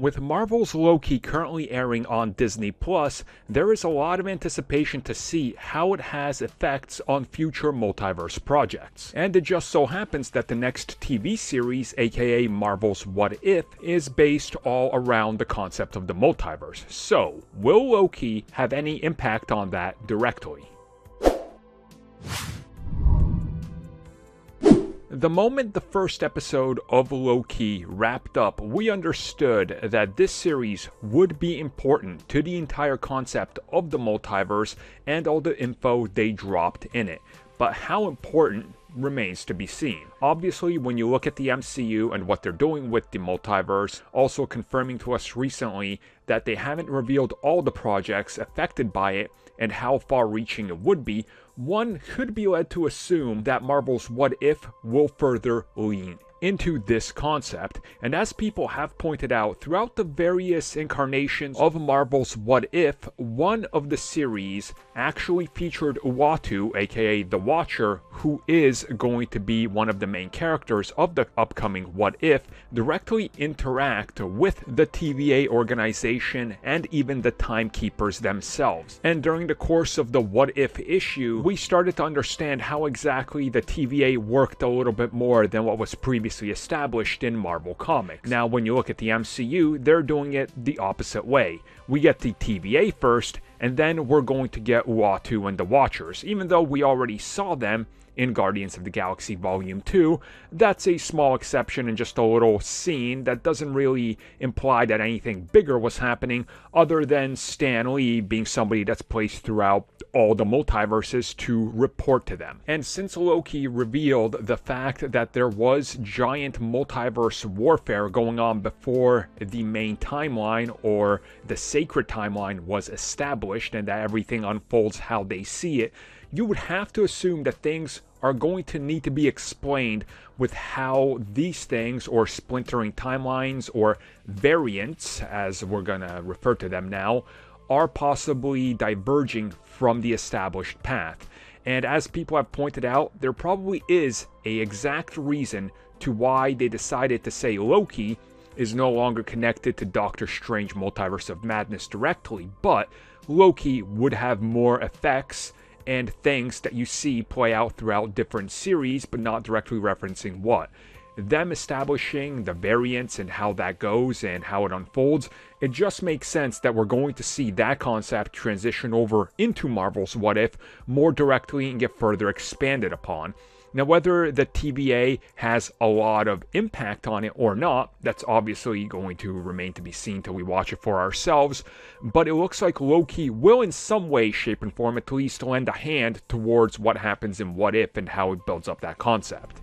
With Marvel's Loki currently airing on Disney+, there is a lot of anticipation to see how it has effects on future multiverse projects. And it just so happens that the next TV series, aka Marvel's What If, is based all around the concept of the multiverse. So, will Loki have any impact on that directly? The moment the first episode of Loki wrapped up, we understood that this series would be important to the entire concept of the multiverse and all the info they dropped in it. But how important remains to be seen. Obviously, when you look at the MCU and what they're doing with the multiverse, also confirming to us recently that they haven't revealed all the projects affected by it and how far-reaching it would be, one could be led to assume that Marvel's What If will further lean into this concept. And as people have pointed out throughout the various incarnations of Marvel's What If, one of the series actually featured Uatu, aka the Watcher, who is going to be one of the main characters of the upcoming What If, directly interact with the TVA organization and even the Timekeepers themselves. And during the course of the What If issue, we started to understand how exactly the TVA worked a little bit more than what was previously established in Marvel Comics. Now, when you look at the MCU, they're doing it the opposite way. We get the TVA first, and then we're going to get Uatu and the Watchers. Even though we already saw them in Guardians of the Galaxy Volume 2, that's a small exception and just a little scene that doesn't really imply that anything bigger was happening, other than Stan Lee being somebody that's placed throughout all the multiverses to report to them. And since Loki revealed the fact that there was giant multiverse warfare going on before the main timeline or the sacred timeline was established, and that everything unfolds how they see it, you would have to assume that things are going to need to be explained with how these things, or splintering timelines, or variants, as we're gonna refer to them now, are possibly diverging from the established path. And as people have pointed out, there probably is an exact reason to why they decided to say Loki is no longer connected to Doctor Strange Multiverse of Madness directly, but Loki would have more effects and things that you see play out throughout different series, but not directly referencing what. Them establishing the variants and how that goes and how it unfolds, it just makes sense that we're going to see that concept transition over into Marvel's What If more directly and get further expanded upon. Now, whether the TVA has a lot of impact on it or not, that's obviously going to remain to be seen till we watch it for ourselves, but it looks like Loki will in some way, shape, and form at least lend a hand towards what happens in What If and how it builds up that concept.